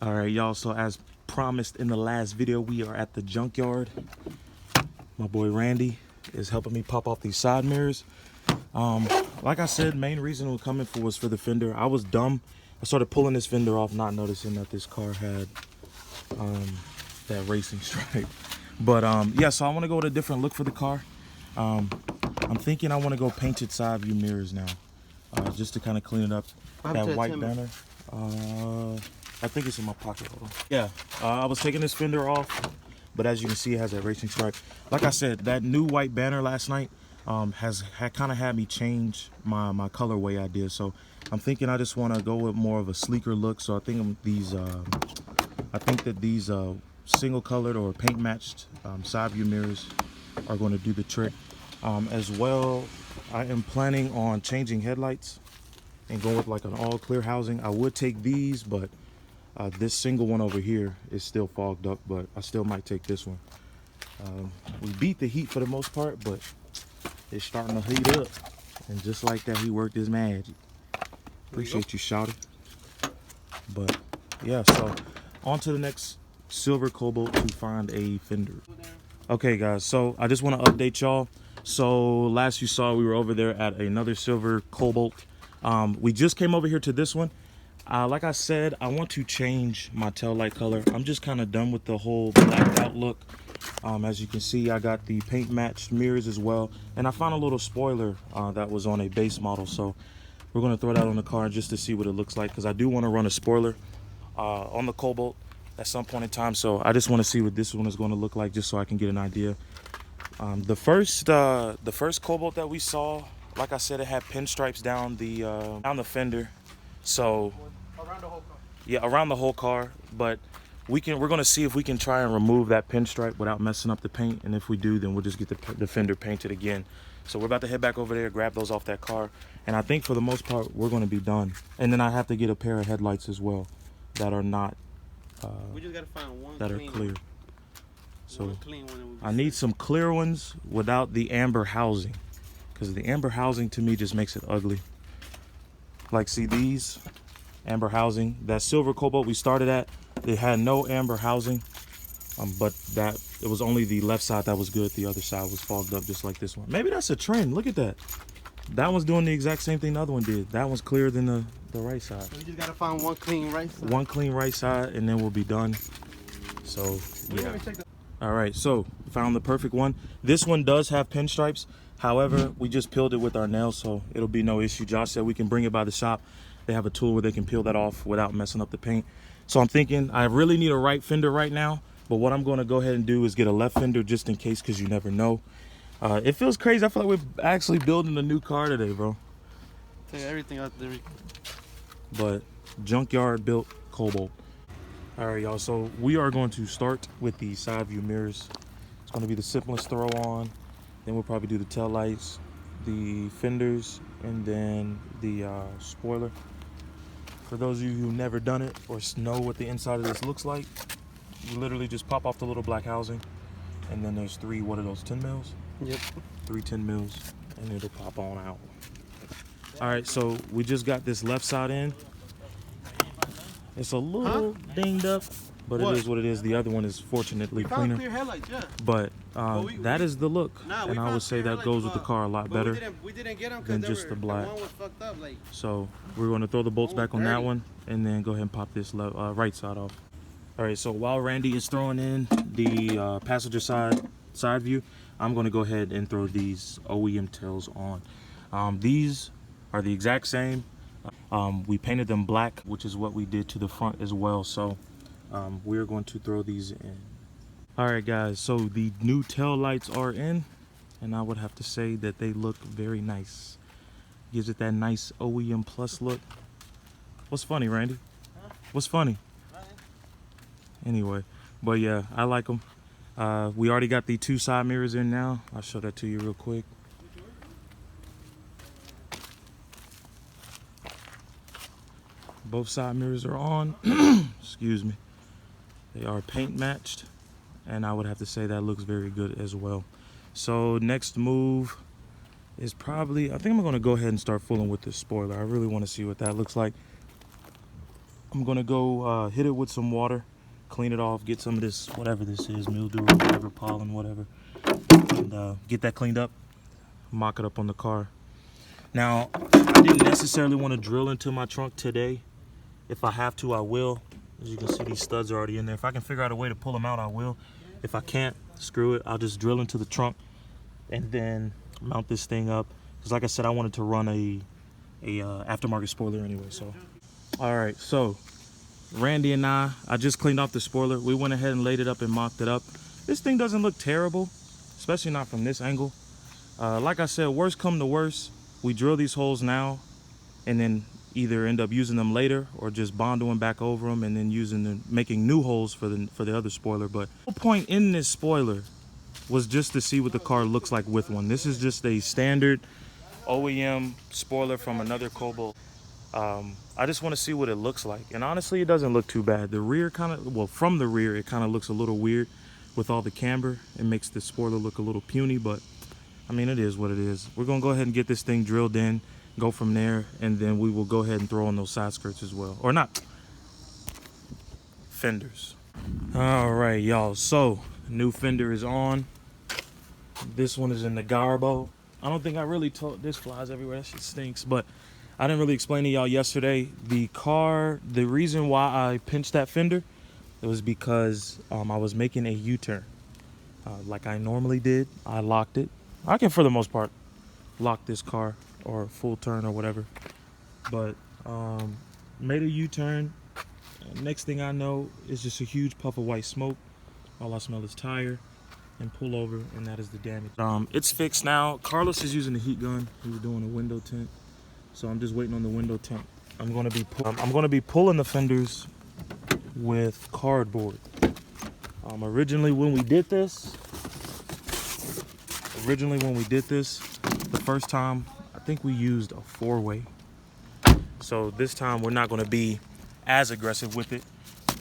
All right, y'all, so as promised in the last video, we are at the junkyard. My boy Randy is helping me pop off these side mirrors. Like I said, main reason we're coming for was for the fender. I was dumb. I started pulling this fender off, not noticing that this car had that racing stripe. But yeah, so I want to go with a different look for the car. I'm thinking I want to go painted side view mirrors now, just to kind of clean it up. That white banner. I think it's in my pocket. Hold on. Yeah, I was taking this fender off, but as you can see, it has that racing stripe. Like I said, that new white banner last night has kind of had me change my colorway idea. So I'm thinking I just want to go with more of a sleeker look. So I think these, I think that these single colored or paint matched side view mirrors are going to do the trick. As well, I am planning on changing headlights and go with like an all clear housing. I would take these, but this single one over here is still fogged up, but I still might take this one. We beat the heat for the most part, but it's starting to heat up. And just like that, he worked his magic. Appreciate you, shouty. But yeah, so on to the next silver Cobalt to find a fender. Okay guys, so I just want to update y'all. So last you saw, we were over there at another silver Cobalt. We just came over here to this one. Like I said, I want to change my taillight color. I'm just kind of done with the whole blacked out look. As you can see, I got the paint matched mirrors as well. And I found a little spoiler that was on a base model. So we're going to throw that on the car just to see what it looks like. Because I do want to run a spoiler on the Cobalt at some point in time. So I just want to see what this one is going to look like just so I can get an idea. The first Cobalt that we saw, like I said, it had pinstripes down the fender. So around the whole car. Yeah, around the whole car. But we're gonna see if we can try and remove that pinstripe without messing up the paint. And if we do, then we'll just get the fender painted again. So we're about to head back over there, grab those off that car. And I think for the most part, we're gonna be done. And then I have to get a pair of headlights as well that are not we just gotta find one that are clean clear. So one clean one. I need some clear ones without the amber housing, because the amber housing to me just makes it ugly. Like, see these amber housing, that silver Cobalt we started at, they had no amber housing, but it was only the left side that was good. The other side was fogged up just like this one. Maybe that's a trend. Look at that. That one's doing the exact same thing the other one did. That one's clearer than the right side. So we just gotta find one clean right side. One clean right side, and then we'll be done. So yeah. All right, so found the perfect one. This one does have pinstripes. However, we just peeled it with our nails, so it'll be no issue. Josh said we can bring it by the shop. They have a tool where they can peel that off without messing up the paint. So I'm thinking I really need a right fender right now, but what I'm going to go ahead and do is get a left fender just in case, because you never know. It feels crazy. I feel like we're actually building a new car today, bro. Take everything out there. But junkyard built Cobalt. All right, y'all, so we are going to start with the side view mirrors. It's going to be the simplest throw on. Then we'll probably do the tail lights, the fenders, and then the spoiler. For those of you who've never done it or know what the inside of this looks like, you literally just pop off the little black housing, and then there's three, what are those, 10 mils? Yep. 3 10 mils, and it'll pop on out. All right, so we just got this left side in. It's a little dinged up, but it is what it is. The other one is fortunately cleaner. Clear headlights, yeah. But that is the look, and I would say that goes with the car a lot better We didn't get them than just the black. The one was fucked up, like. So we're going to throw the bolts back on that one, and then go ahead and pop this right side off. All right, so while Randy is throwing in the passenger side view, I'm going to go ahead and throw these OEM tails on. These are the exact same. We painted them black, which is what we did to the front as well. So we're going to throw these in. All right, guys, so the new tail lights are in, and I would have to say that they look very nice. Gives it that nice OEM plus look. What's funny, Randy? Huh? What's funny? Anyway, but yeah, I like them. We already got the 2 side mirrors in now. I'll show that to you real quick. Both side mirrors are on. Excuse me. They are paint matched, and I would have to say that looks very good as well. So next move is probably, I think I'm going to go ahead and start fooling with the spoiler. I really want to see what that looks like. I'm gonna go hit it with some water, clean it off, get some of this, whatever this is, mildew or whatever, pollen, whatever, and get that cleaned up, mock it up on the car. Now, I didn't necessarily want to drill into my trunk today. If I have to, I will. As you can see, these studs are already in there. If I can figure out a way to pull them out, I will. If I can't, screw it. I'll just drill into the trunk and then mount this thing up. Because like I said, I wanted to run a aftermarket spoiler anyway. So, all right. So, Randy and I just cleaned off the spoiler. We went ahead and laid it up and mocked it up. This thing doesn't look terrible, especially not from this angle. Like I said, worst come to worst, we drill these holes now and then either end up using them later or just bondoing back over them and then making new holes for the other spoiler. But the whole point in this spoiler was just to see what the car looks like with one. This is just a standard OEM spoiler from another Cobalt. I just want to see what it looks like, and honestly, it doesn't look too bad. The rear from the rear, it kind of looks a little weird with all the camber. It makes the spoiler look a little puny, but I mean, it is what it is. We're gonna go ahead and get this thing drilled in, go from there, and then we will go ahead and throw in those side skirts as well. Or not, fenders. All right, y'all, so new fender is on. This one is in the Garbo. I don't think I really told, this flies everywhere, that shit stinks, but I didn't really explain to y'all yesterday. The reason why I pinched that fender, it was because I was making a U-turn. Like I normally did, I locked it. I can, for the most part, lock this car or full turn or whatever. But made a U-turn. Next thing I know, it's just a huge puff of white smoke. All I smell is tire and pull over, and that is the damage. It's fixed now. Carlos is using the heat gun. He was doing a window tint. So I'm just waiting on the window tint. I'm gonna be pulling the fenders with cardboard. Originally when we did this, the first time, I think we used a 4-way. So this time we're not gonna be as aggressive with it.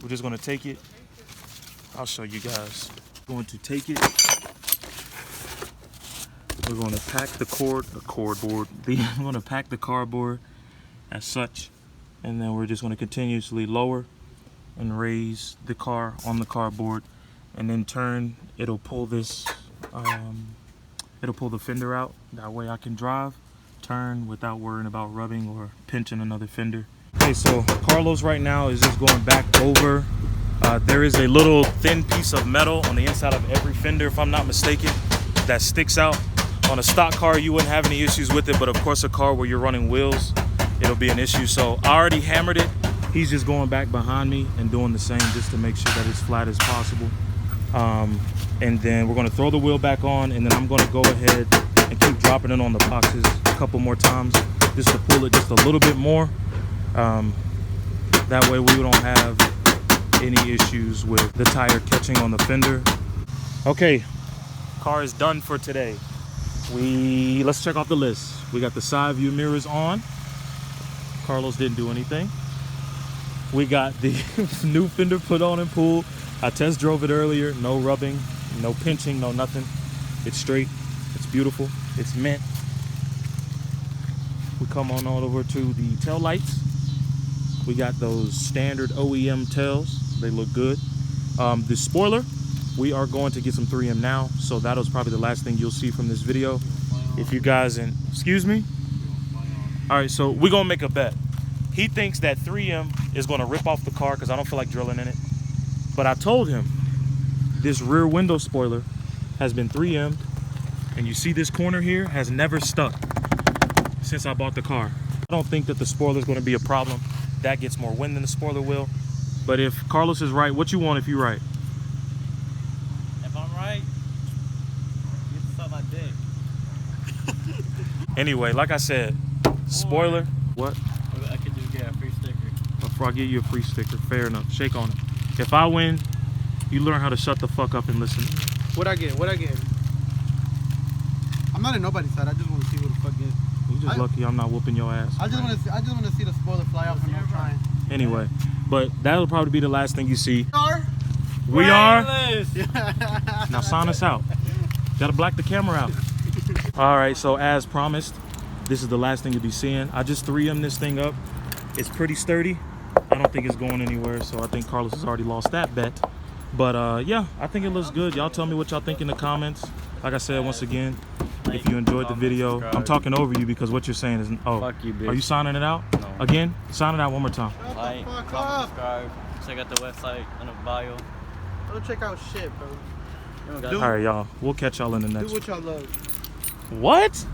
We're just gonna take it. I'll show you guys. We're going to take it. We're going to pack the cardboard. I'm going to pack the cardboard as such, and then we're just going to continuously lower and raise the car on the cardboard, and then turn. It'll pull this. It'll pull the fender out. That way I can drive, turn without worrying about rubbing or pinching another fender. Okay, so Carlos right now is just going back over. There is a little thin piece of metal on the inside of every fender, if I'm not mistaken, that sticks out. On a stock car, you wouldn't have any issues with it, but of course a car where you're running wheels, it'll be an issue. So I already hammered it. He's just going back behind me and doing the same just to make sure that it's flat as possible. And then we're gonna throw the wheel back on, and then I'm gonna go ahead and keep dropping it on the boxes a couple more times just to pull it just a little bit more. That way we don't have any issues with the tire catching on the fender. Okay, car is done for today. Let's check off the list. We got the side view mirrors on. Carlos didn't do anything. We got the new fender put on and pulled. I test drove it earlier. No rubbing, no pinching, no nothing. It's straight. It's beautiful. It's mint. We come on over to the tail lights. We got those standard OEM tails. They look good. The spoiler, we are going to get some 3M now, so that was probably the last thing you'll see from this video. If you guys, excuse me? All right, so we're gonna make a bet. He thinks that 3M is gonna rip off the car because I don't feel like drilling in it. But I told him this rear window spoiler has been 3M'd, and you see this corner here has never stuck since I bought the car. I don't think that the spoiler is gonna be a problem. That gets more wind than the spoiler will. But if Carlos is right, what you want if you're right? If I'm right, you can suck my dick. Anyway, like I said, spoiler. What? I could just get a free sticker. Before I give you a free sticker, fair enough. Shake on it. If I win, you learn how to shut the fuck up and listen. What'd I get? I'm not in nobody's side. I just want to see what the fuck is. You just lucky I'm not whooping your ass. I just want to see the spoiler fly off and I'm trying. Anyway, but that'll probably be the last thing you see. We are. Now sign us out. Gotta black the camera out. All right, so as promised, this is the last thing you'll be seeing. I just 3M'd this thing up. It's pretty sturdy. don't think it's going anywhere, so I think Carlos has already lost that bet. But yeah, I think it looks good. Y'all tell me what y'all think in the comments. Like I said, once again, if you enjoyed the video, I'm talking over you because what you're saying is, oh, Fuck you, bitch. Are you signing it out? No. Again? Sign it out one more time. Like, comment, subscribe. Check out the website in the bio. Don't check out shit, bro. You don't got All right, y'all. We'll catch y'all in the next Do what y'all love. one. What?